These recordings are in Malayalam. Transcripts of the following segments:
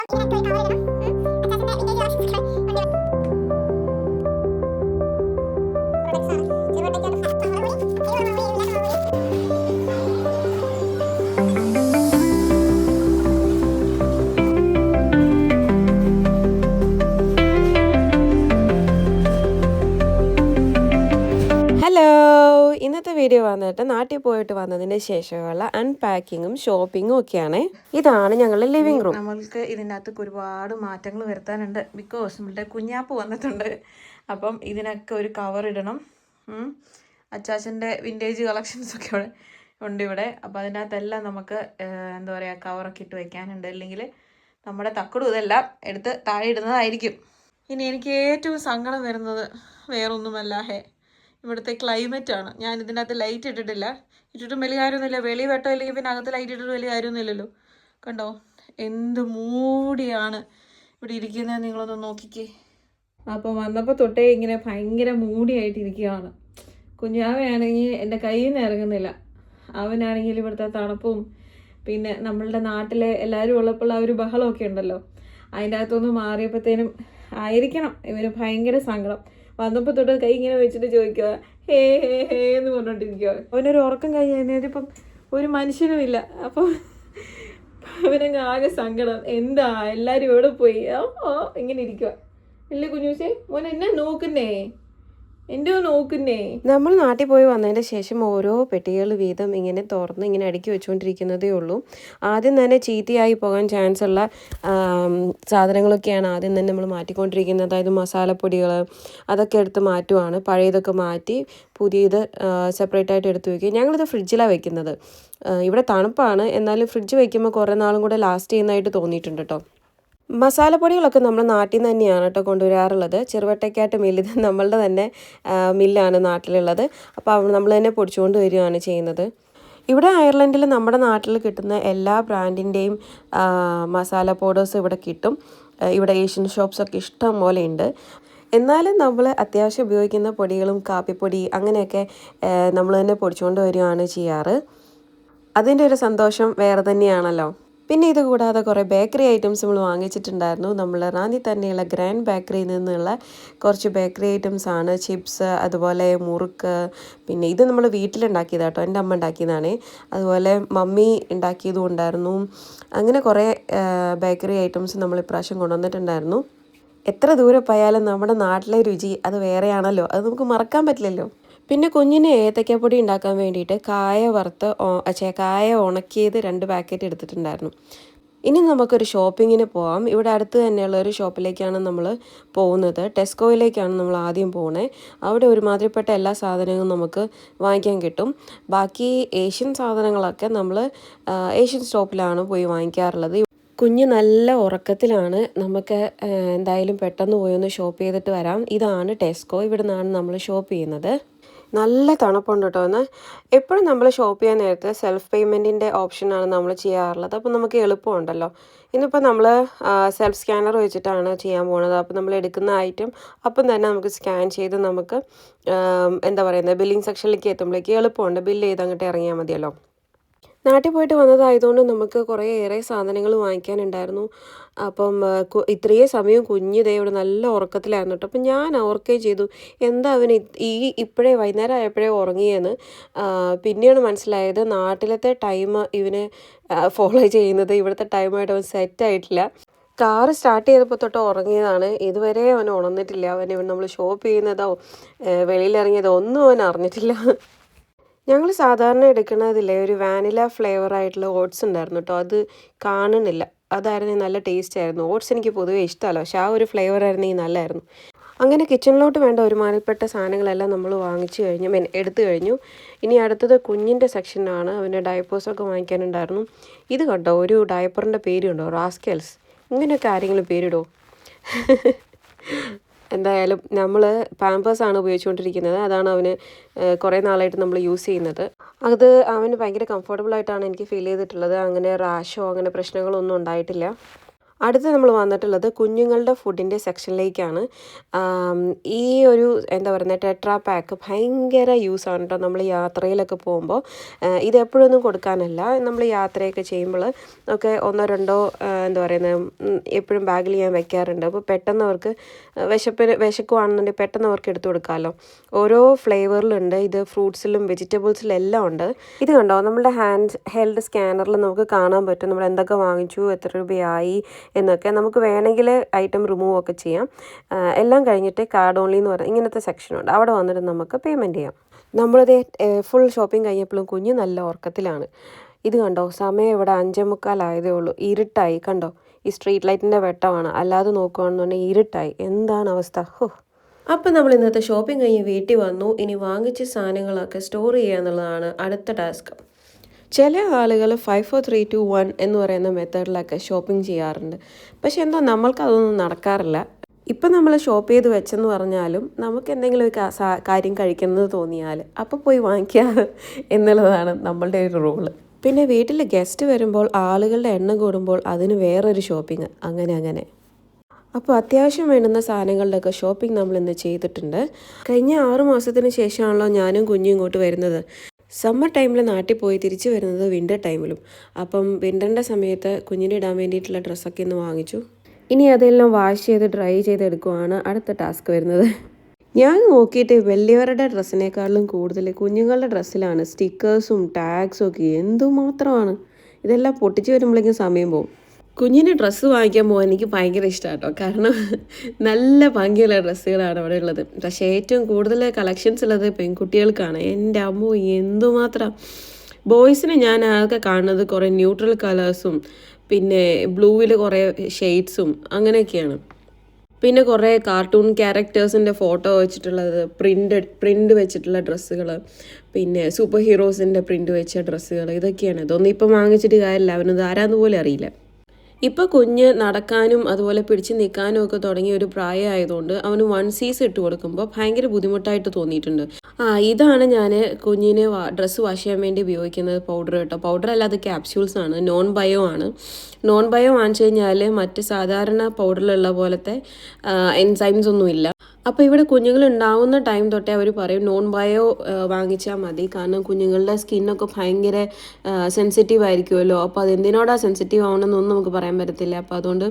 ഹലോ, ഇന്നത്തെ വീഡിയോ വന്നിട്ട് നാട്ടിൽ പോയിട്ട് വന്നതിന് ശേഷമുള്ള അൺപാക്കിങ്ങും ഷോപ്പിങ്ങും ഒക്കെയാണ്. ഇതാണ് ഞങ്ങളുടെ ലിവിങ് റൂം. നമ്മൾക്ക് ഇതിൻ്റെ അകത്തൊക്കെ ഒരുപാട് മാറ്റങ്ങൾ വരുത്താനുണ്ട്. ബിക്കോസ് നമ്മളുടെ കുഞ്ഞാപ്പ് വന്നിട്ടുണ്ട്. അപ്പം ഇതിനൊക്കെ ഒരു കവർ ഇടണം. അച്ചാച്ചൻ്റെ വിൻറ്റേജ് കളക്ഷൻസൊക്കെ ഇവിടെ ഉണ്ട് ഇവിടെ. അപ്പോൾ അതിനകത്തെല്ലാം നമുക്ക് എന്താ പറയുക, കവറൊക്കെ ഇട്ട് വയ്ക്കാനുണ്ട്. അല്ലെങ്കിൽ നമ്മുടെ തക്കടും ഇതെല്ലാം എടുത്ത് താഴെ ഇടുന്നതായിരിക്കും. ഇനി എനിക്ക് ഏറ്റവും സങ്കടം വരുന്നത് വേറൊന്നുമല്ല, ഇവിടുത്തെ ക്ലൈമറ്റാണ്. ഞാൻ ഇതിൻ്റെ അകത്ത് ലൈറ്റ് ഇട്ടിട്ടില്ല. ഇട്ടിട്ടും വലിയ കാര്യമൊന്നുമില്ല. വെളി വെട്ടം ഇല്ലെങ്കിൽ പിന്നെ അകത്ത് ലൈറ്റ് ഇട്ടിട്ട് വലിയ കാര്യമൊന്നുമില്ലല്ലോ. കണ്ടോ എന്ത് മൂടിയാണ് ഇവിടെ ഇരിക്കുന്നത്, നിങ്ങളൊന്ന് നോക്കിക്കേ. അപ്പോൾ വന്നപ്പോൾ തൊട്ടേ ഇങ്ങനെ ഭയങ്കര മൂടിയായിട്ടിരിക്കുകയാണ്. കുഞ്ഞാവയാണെങ്കിൽ എൻ്റെ കയ്യിൽ നിന്ന് ഇറങ്ങുന്നില്ല. അവനാണെങ്കിൽ ഇവിടുത്തെ തണുപ്പും പിന്നെ നമ്മളുടെ നാട്ടിലെ എല്ലാവരും ഉള്ളപ്പോൾ ആ ഒരു ബഹളമൊക്കെ ഉണ്ടല്ലോ, അതിൻ്റെ അകത്തൊന്ന് മാറിയപ്പോഴത്തേനും ആയിരിക്കണം ഇവന് ഭയങ്കര സങ്കടം. വന്നപ്പോൾ തൊട്ട് കൈ ഇങ്ങനെ വെച്ചിട്ട് ചോദിക്കുക, ഹേ ഹേ ഹേ എന്ന് പറഞ്ഞോണ്ടിരിക്കുക. അവനൊരു ഉറക്കം കഴിഞ്ഞപ്പം ഒരു മനുഷ്യനും ഇല്ല. അപ്പം അവനങ്ങ് ആകെ സങ്കടം. എന്താ എല്ലാവരും എവിടെ പോയി ഇങ്ങനെ ഇരിക്കുക. ഇല്ലേ കുഞ്ഞൂസേ, മോൻ എന്നെ നോക്കുന്നേ, എൻ്റെ നോക്കുന്നേ. നമ്മൾ നാട്ടിൽ പോയി വന്നതിന് ശേഷം ഓരോ പെട്ടികൾ വീതം ഇങ്ങനെ തുറന്ന് ഇങ്ങനെ അടുക്കി വെച്ചുകൊണ്ടിരിക്കുന്നതേ ഉള്ളൂ. ആദ്യം തന്നെ ചീത്തയായി പോകാൻ ചാൻസ് ഉള്ള സാധനങ്ങളൊക്കെയാണ് ആദ്യം തന്നെ നമ്മൾ മാറ്റിക്കൊണ്ടിരിക്കുന്നത്. അതായത് മസാലപ്പൊടികൾ അതൊക്കെ എടുത്ത് മാറ്റുവാണ്. പഴയതൊക്കെ മാറ്റി പുതിയത് സെപ്പറേറ്റ് ആയിട്ട് എടുത്ത് വയ്ക്കുക. ഞങ്ങളിത് ഫ്രിഡ്ജിലാണ് വെക്കുന്നത്. ഇവിടെ തണുപ്പാണ്, എന്നാലും ഫ്രിഡ്ജ് വയ്ക്കുമ്പോൾ കുറേ നാളും കൂടെ ലാസ്റ്റ് ചെയ്യുന്നതായിട്ട് തോന്നിയിട്ടുണ്ട് കേട്ടോ. മസാലപ്പൊടികളൊക്കെ നമ്മൾ നാട്ടിൽ നിന്ന് തന്നെയാണ് കേട്ടോ കൊണ്ടുവരാറുള്ളത്. ചെറുവട്ടയ്ക്കാട്ട് മില്ല്, ഇത് നമ്മളുടെ തന്നെ മില്ലാണ് നാട്ടിലുള്ളത്. അപ്പോൾ നമ്മൾ തന്നെ പൊടിച്ചുകൊണ്ട് വരികയാണ് ചെയ്യുന്നത്. ഇവിടെ അയർലൻഡിൽ നമ്മുടെ നാട്ടിൽ കിട്ടുന്ന എല്ലാ ബ്രാൻഡിൻ്റെയും മസാല പൗഡേഴ്സ് ഇവിടെ കിട്ടും. ഇവിടെ ഏഷ്യൻ ഷോപ്സൊക്കെ ഇഷ്ടം പോലെ ഉണ്ട്. എന്നാലും നമ്മൾ അത്യാവശ്യം ഉപയോഗിക്കുന്ന പൊടികളും കാപ്പിപ്പൊടി അങ്ങനെയൊക്കെ നമ്മൾ തന്നെ പൊടിച്ചുകൊണ്ട് വരികയാണ് ചെയ്യാറ്. അതിൻ്റെ ഒരു സന്തോഷം വേറെ തന്നെയാണല്ലോ. പിന്നെ ഇത് കൂടാതെ കുറേ ബേക്കറി ഐറ്റംസ് നമ്മൾ വാങ്ങിച്ചിട്ടുണ്ടായിരുന്നു. നമ്മൾ റാന്നി തന്നെയുള്ള ഗ്രാൻഡ് ബേക്കറിയിൽ നിന്നുള്ള കുറച്ച് ബേക്കറി ഐറ്റംസ് ആണ്. ചിപ്സ്, അതുപോലെ മുറുക്ക്. പിന്നെ ഇത് നമ്മൾ വീട്ടിലുണ്ടാക്കിയതാണ് കേട്ടോ, എൻ്റെ അമ്മ ഉണ്ടാക്കിയതാണ്. അതുപോലെ മമ്മി ഉണ്ടാക്കിയതും ഉണ്ടായിരുന്നു. അങ്ങനെ കുറേ ബേക്കറി ഐറ്റംസ് നമ്മൾ ഇപ്രാവശ്യം കൊണ്ടുവന്നിട്ടുണ്ടായിരുന്നു. എത്ര ദൂരെ പോയാലും നമ്മുടെ നാട്ടിലെ രുചി അത് വേറെയാണല്ലോ, അത് നമുക്ക് മറക്കാൻ പറ്റില്ലല്ലോ. പിന്നെ കുഞ്ഞിന് ഏത്തയ്ക്കപ്പൊടി ഉണ്ടാക്കാൻ വേണ്ടിയിട്ട് കായ ഉണക്കിയത് 2 പാക്കറ്റ് എടുത്തിട്ടുണ്ടായിരുന്നു. ഇനി നമുക്കൊരു ഷോപ്പിങ്ങിന് പോകാം. ഇവിടെ അടുത്ത് തന്നെയുള്ള ഒരു ഷോപ്പിലേക്കാണ് നമ്മൾ പോകുന്നത്. ടെസ്കോയിലേക്കാണ് നമ്മൾ ആദ്യം പോകുന്നത്. അവിടെ ഒരുമാതിരിപ്പെട്ട എല്ലാ സാധനങ്ങളും നമുക്ക് വാങ്ങിക്കാൻ കിട്ടും. ബാക്കി ഏഷ്യൻ സാധനങ്ങളൊക്കെ നമ്മൾ ഏഷ്യൻ സ്റ്റോപ്പിലാണ് പോയി വാങ്ങിക്കാറുള്ളത്. കുഞ്ഞ് നല്ല ഉറക്കത്തിലാണ്. നമുക്ക് എന്തായാലും പെട്ടെന്ന് പോയി ഒന്ന് ഷോപ്പ് ചെയ്തിട്ട് വരാം. ഇതാണ് ടെസ്കോ, ഇവിടെ നിന്നാണ് നമ്മൾ ഷോപ്പ് ചെയ്യുന്നത്. നല്ല തണുപ്പുണ്ട് കേട്ടോ. എന്ന് എപ്പോഴും നമ്മൾ ഷോപ്പ് ചെയ്യാൻ നേരത്തെ സെൽഫ് പേയ്മെൻറ്റിൻ്റെ ഓപ്ഷനാണ് നമ്മൾ ചെയ്യാറുള്ളത്. അപ്പോൾ നമുക്ക് എളുപ്പമുണ്ടല്ലോ. ഇന്നിപ്പോൾ നമ്മൾ സെൽഫ് സ്കാനർ വെച്ചിട്ടാണ് ചെയ്യാൻ പോകുന്നത്. അപ്പോൾ നമ്മൾ എടുക്കുന്ന ഐറ്റം അപ്പം തന്നെ നമുക്ക് സ്കാൻ ചെയ്ത് നമുക്ക് എന്താ പറയുന്നത്, ബില്ലിംഗ് സെക്ഷനിലേക്ക് എത്തുമ്പോഴേക്ക് എളുപ്പമുണ്ട്. ബില്ല് ചെയ്ത് അങ്ങോട്ട് ഇറങ്ങിയാൽ മതിയല്ലോ. നാട്ടിൽ പോയിട്ട് വന്നതായതുകൊണ്ട് നമുക്ക് കുറേയേറെ സാധനങ്ങൾ വാങ്ങിക്കാനുണ്ടായിരുന്നു. അപ്പം ഇത്രയും സമയം കുഞ്ഞിതേ ഇവിടെ നല്ല ഉറക്കത്തിലായിരുന്നു കേട്ടോ. അപ്പം ഞാൻ ഓർക്കുകയും ചെയ്തു, എന്താ അവന് ഇപ്പോഴേ വൈകുന്നേരം ആയപ്പോഴേ ഉറങ്ങിയെന്ന്. പിന്നെയാണ് മനസ്സിലായത് നാട്ടിലത്തെ ടൈം ഇവന് ഫോളോ ചെയ്യുന്നത് ഇവിടുത്തെ ടൈമായിട്ട് അവൻ സെറ്റായിട്ടില്ല. കാറ് സ്റ്റാർട്ട് ചെയ്തപ്പോൾ തൊട്ട് ഉറങ്ങിയതാണ്. ഇതുവരെ അവൻ ഉണർന്നിട്ടില്ല. ഇവൻ നമ്മൾ ഷോപ്പ് ചെയ്യുന്നതോ വെളിയിലിറങ്ങിയതോ ഒന്നും അവൻ അറിഞ്ഞിട്ടില്ല. ഞങ്ങൾ സാധാരണ എടുക്കുന്നതില്ലേ ഒരു വാനില ഫ്ലേവർ ആയിട്ടുള്ള ഓട്സ് ഉണ്ടായിരുന്നു കേട്ടോ. അത് കാണുന്നില്ല. അതായിരുന്നു നല്ല ടേസ്റ്റ് ആയിരുന്നു. ഓട്സ് എനിക്ക് പൊതുവേ ഇഷ്ടമല്ല, പക്ഷെ ആ ഒരു ഫ്ലേവർ ആയിരുന്നെങ്കിൽ നല്ലതായിരുന്നു. അങ്ങനെ കിച്ചണിലോട്ട് വേണ്ട ഒരുമാതിരിപ്പെട്ട സാധനങ്ങളെല്ലാം നമ്മൾ എടുത്തു കഴിഞ്ഞു. ഇനി അടുത്തത് കുഞ്ഞിൻ്റെ സെക്ഷനാണ്. അവൻ്റെ ഡയപ്പേഴ്സൊക്കെ വാങ്ങിക്കാനുണ്ടായിരുന്നു. ഇത് കണ്ടോ, ഒരു ഡയപ്പറിൻ്റെ പേരുണ്ടോ, റാസ്കൽസ്. ഇങ്ങനെയൊക്കെ ആരെങ്കിലും പേരിടോ? എന്തായാലും നമ്മൾ പാമ്പേഴ്സാണ് ഉപയോഗിച്ചുകൊണ്ടിരിക്കുന്നത്. അതാണ് അവന് കുറേ നാളായിട്ട് നമ്മൾ യൂസ് ചെയ്യുന്നത്. അത് അവന് ഭയങ്കര കംഫർട്ടബിളായിട്ടാണ് എനിക്ക് ഫീൽ ചെയ്തിട്ടുള്ളത്. അങ്ങനെ റാഷോ അങ്ങനെ പ്രശ്നങ്ങളൊന്നും ഉണ്ടായിട്ടില്ല. അടുത്ത് നമ്മൾ വന്നിട്ടുള്ളത് കുഞ്ഞുങ്ങളുടെ ഫുഡിൻ്റെ സെക്ഷനിലേക്കാണ്. ഈ ഒരു എന്താ പറയുന്നത് ടെട്രാ പാക്ക് ഭയങ്കര യൂസാണ് കേട്ടോ. നമ്മൾ യാത്രയിലൊക്കെ പോകുമ്പോൾ ഇത് എപ്പോഴൊന്നും കൊടുക്കാനല്ല, നമ്മൾ യാത്രയൊക്കെ ചെയ്യുമ്പോൾ ഒക്കെ ഒന്നോ രണ്ടോ എന്താ പറയുന്നത് എപ്പോഴും ബാഗിൽ ഞാൻ വെക്കാറുണ്ട്. അപ്പോൾ പെട്ടെന്ന് അവർക്ക് വിശക്കുവാണെന്നുണ്ടെങ്കിൽ പെട്ടെന്ന് അവർക്ക് എടുത്തു കൊടുക്കാമല്ലോ. ഓരോ ഫ്ലേവറിലുണ്ട്. ഇത് ഫ്രൂട്ട്സിലും വെജിറ്റബിൾസിലും എല്ലാം ഉണ്ട്. ഇത് കണ്ടോ, നമ്മുടെ ഹാൻഡ് ഹെൽഡ് സ്കാനറിൽ നമുക്ക് കാണാൻ പറ്റും നമ്മൾ എന്തൊക്കെ വാങ്ങിച്ചു, എത്ര രൂപയായി എന്നൊക്കെ. നമുക്ക് വേണമെങ്കിൽ ഐറ്റം റിമൂവ് ഒക്കെ ചെയ്യാം. എല്ലാം കഴിഞ്ഞിട്ട് കാർഡ് ഓൺലി എന്ന് പറയുന്നത് ഇങ്ങനത്തെ സെക്ഷനുണ്ട്. അവിടെ വന്നിട്ട് നമുക്ക് പേയ്മെൻറ്റ് ചെയ്യാം. നമ്മളത് ഫുൾ ഷോപ്പിംഗ് കഴിഞ്ഞപ്പോഴും കുഞ്ഞ് നല്ല ഉറക്കത്തിലാണ്. ഇത് കണ്ടോ, സമയം ഇവിടെ 5:45 ആയതേ ഉള്ളൂ. ഇരുട്ടായി കണ്ടോ. ഈ സ്ട്രീറ്റ് ലൈറ്റിൻ്റെ വെട്ടമാണ്, അല്ലാതെ നോക്കുകയാണെന്നുണ്ടെങ്കിൽ ഇരുട്ടായി. എന്താണ് അവസ്ഥ. അപ്പം നമ്മൾ ഇന്നത്തെ ഷോപ്പിംഗ് കഴിഞ്ഞ് വീട്ടിൽ വന്നു. ഇനി വാങ്ങിച്ച സാധനങ്ങളൊക്കെ സ്റ്റോർ ചെയ്യുക എന്നുള്ളതാണ് അടുത്ത ടാസ്ക്. ചില ആളുകൾ 5 4 3 2 1 എന്ന് പറയുന്ന മെത്തേഡിലൊക്കെ ഷോപ്പിംഗ് ചെയ്യാറുണ്ട്. പക്ഷെ എന്തോ നമ്മൾക്കതൊന്നും നടക്കാറില്ല. ഇപ്പം നമ്മൾ ഷോപ്പ് ചെയ്ത് വെച്ചെന്ന് പറഞ്ഞാലും നമുക്ക് എന്തെങ്കിലും ഒരു കാര്യം കഴിക്കുന്നത് തോന്നിയാൽ അപ്പോൾ പോയി വാങ്ങിക്കുക എന്നുള്ളതാണ് നമ്മളുടെ ഒരു റൂള്. പിന്നെ വീട്ടിൽ ഗസ്റ്റ് വരുമ്പോൾ ആളുകളുടെ എണ്ണം കൂടുമ്പോൾ അതിന് വേറൊരു ഷോപ്പിംഗ്, അങ്ങനെ. അപ്പോൾ അത്യാവശ്യം വേണ്ടുന്ന സാധനങ്ങളുടെയൊക്കെ ഷോപ്പിംഗ് നമ്മൾ ഇന്ന് ചെയ്തിട്ടുണ്ട്. കഴിഞ്ഞ 6 മാസത്തിന് ശേഷമാണല്ലോ ഞാനും കുഞ്ഞും ഇങ്ങോട്ട് വരുന്നത്. സമ്മർ ടൈമിൽ നാട്ടിൽ പോയി തിരിച്ചു വരുന്നത് വിൻ്റർ ടൈമിലും. അപ്പം വിൻ്ററിൻ്റെ സമയത്ത് കുഞ്ഞിന് ഇടാൻ വേണ്ടിയിട്ടുള്ള ഡ്രസ്സൊക്കെ ഒന്ന് വാങ്ങിച്ചു. ഇനി അതെല്ലാം വാഷ് ചെയ്ത് ഡ്രൈ ചെയ്തെടുക്കുവാണ് അടുത്ത ടാസ്ക് വരുന്നത്. ഞാൻ നോക്കിയിട്ട് വലിയവരുടെ ഡ്രസ്സിനേക്കാളും കൂടുതൽ കുഞ്ഞുങ്ങളുടെ ഡ്രസ്സിലാണ് സ്റ്റിക്കേഴ്സും ടാഗ്സും ഒക്കെ. എന്തുമാത്രമാണ് ഇതെല്ലാം പൊട്ടിച്ച് വരുമ്പോഴേക്കും സമയം പോകും. കുഞ്ഞിന് ഡ്രസ്സ് വാങ്ങിക്കാൻ പോകാൻ എനിക്ക് ഭയങ്കര ഇഷ്ടമാണ് കേട്ടോ. കാരണം നല്ല ഭംഗിയുള്ള ഡ്രസ്സുകളാണ് അവിടെ ഉള്ളത്. പക്ഷേ ഏറ്റവും കൂടുതൽ കളക്ഷൻസ് ഉള്ളത് പെൺകുട്ടികൾക്കാണ്. എൻ്റെ അമ്മോ എന്തുമാത്രം. ബോയ്സിന് ഞാൻ ആകെ കാണുന്നത് കുറേ ന്യൂട്രൽ കളേഴ്സും പിന്നെ ബ്ലൂവിൽ കുറേ ഷെയ്ഡ്സും അങ്ങനെയൊക്കെയാണ്. പിന്നെ കുറേ കാർട്ടൂൺ ക്യാരക്ടേഴ്സിൻ്റെ ഫോട്ടോ വെച്ചിട്ടുള്ളത്, പ്രിൻ്റ് വെച്ചിട്ടുള്ള ഡ്രസ്സുകൾ, പിന്നെ സൂപ്പർ ഹീറോസിൻ്റെ പ്രിൻ്റ് വെച്ച ഡ്രസ്സുകൾ, ഇതൊക്കെയാണ്. ഇതൊന്നും ഇപ്പം വാങ്ങിച്ചിട്ട് കാര്യമില്ല, അവനത് ആരാന്ന് പോലും അറിയില്ല. ഇപ്പോൾ കുഞ്ഞ് നടക്കാനും അതുപോലെ പിടിച്ച് നിൽക്കാനും ഒക്കെ തുടങ്ങിയ ഒരു പ്രായമായതുകൊണ്ട് അവന് 1 ഇട്ട് കൊടുക്കുമ്പോൾ ഭയങ്കര ബുദ്ധിമുട്ടായിട്ട് തോന്നിയിട്ടുണ്ട്. ഇതാണ് ഞാൻ കുഞ്ഞിനെ ഡ്രസ്സ് വാഷ് ചെയ്യാൻ വേണ്ടി ഉപയോഗിക്കുന്നത് പൗഡർ കേട്ടോ. പൗഡർ അല്ല, അത് ക്യാപ്സ്യൂൾസ് ആണ്, നോൺ ബയോ ആണ്. നോൺ ബയോ വാങ്ങിച്ചു കഴിഞ്ഞാൽ മറ്റ് സാധാരണ പൗഡറിലുള്ള പോലത്തെ എൻസൈംസ് ഒന്നുമില്ല. അപ്പോൾ ഇവിടെ കുഞ്ഞുങ്ങൾ ഉണ്ടാവുന്ന ടൈം തൊട്ടേ അവർ പറയും നോൺ ബയോ വാങ്ങിച്ചാൽ മതി. കാരണം കുഞ്ഞുങ്ങളുടെ സ്കിന്നൊക്കെ ഭയങ്കര സെൻസിറ്റീവ് ആയിരിക്കുമല്ലോ. അപ്പോൾ അതെന്തിനോടാണ് സെൻസിറ്റീവ് ആവണമെന്നൊന്നും നമുക്ക് പറയാൻ പറ്റത്തില്ല. അപ്പോൾ അതുകൊണ്ട്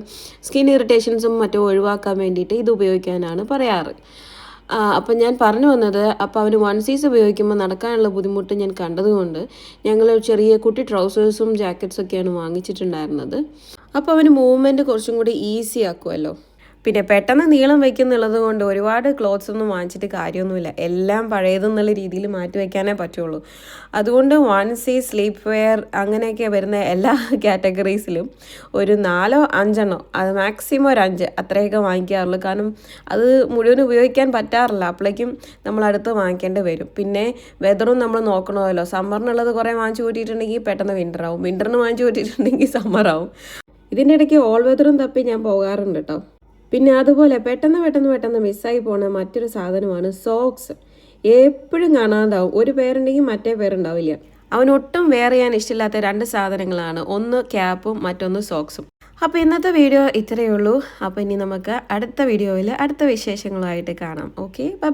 സ്കിൻ ഇറിറ്റേഷൻസും മറ്റും ഒഴിവാക്കാൻ വേണ്ടിയിട്ട് ഇത് ഉപയോഗിക്കാനാണ് പറയാറ്. അപ്പം ഞാൻ പറഞ്ഞു വന്നത്, അപ്പോൾ അവന് 1 ഉപയോഗിക്കുമ്പോൾ നടക്കാനുള്ള ബുദ്ധിമുട്ട് ഞാൻ കണ്ടതുകൊണ്ട് ഞങ്ങൾ ചെറിയ കുട്ടി ട്രൗസേഴ്സും ജാക്കറ്റ്സൊക്കെയാണ് വാങ്ങിച്ചിട്ടുണ്ടായിരുന്നത്. അപ്പോൾ അവന് മൂവ്മെൻറ്റ് കുറച്ചും കൂടി ഈസി ആക്കുമല്ലോ. പിന്നെ പെട്ടെന്ന് നീളം വയ്ക്കുന്നുള്ളത് കൊണ്ട് ഒരുപാട് ക്ലോത്ത്സ് ഒന്നും വാങ്ങിച്ചിട്ട് കാര്യമൊന്നുമില്ല. എല്ലാം പഴയതെന്നുള്ള രീതിയിൽ മാറ്റി വയ്ക്കാനേ പറ്റുള്ളൂ. അതുകൊണ്ട് 1 സ്ലീപ്പ് വെയർ അങ്ങനെയൊക്കെ വരുന്ന എല്ലാ കാറ്റഗറീസിലും ഒരു 4 5 അത് മാക്സിമം ഒരു 5 അത്രയൊക്കെ വാങ്ങിക്കാറുള്ളൂ. കാരണം അത് മുഴുവൻ ഉപയോഗിക്കാൻ പറ്റാറില്ല. അപ്പോഴേക്കും നമ്മൾ അടുത്ത് വാങ്ങിക്കേണ്ടി വരും. പിന്നെ വെതറും നമ്മൾ നോക്കണമല്ലോ. സമ്മറിനുള്ളത് കുറേ വാങ്ങിച്ചു കൂട്ടിയിട്ടുണ്ടെങ്കിൽ പെട്ടെന്ന് വിൻ്ററാവും, വിൻ്ററിന് വാങ്ങിച്ചു കൂട്ടിയിട്ടുണ്ടെങ്കിൽ സമ്മറാവും. ഇതിൻ്റെ ഇടയ്ക്ക് ഓൾ വെതറും തപ്പി ഞാൻ പോകാറുണ്ട് കേട്ടോ. പിന്നെ അതുപോലെ പെട്ടെന്ന് മിസ്സായി പോണ മറ്റൊരു സാധനമാണ് സോക്സ്. എപ്പോഴും കാണാതാവും. ഒരു പേരുണ്ടെങ്കിൽ മറ്റേ പേരുണ്ടാവില്ല. അവനൊട്ടും വെയർ ചെയ്യാൻ ഇഷ്ടമില്ലാത്ത 2 സാധനങ്ങളാണ്, ഒന്ന് ക്യാപ്പും മറ്റൊന്ന് സോക്സും. അപ്പോൾ ഇന്നത്തെ വീഡിയോ ഇത്രയേ ഉള്ളൂ. അപ്പോൾ ഇനി നമുക്ക് അടുത്ത വീഡിയോയിൽ അടുത്ത വിശേഷങ്ങളുമായിട്ട് കാണാം. Okay, by.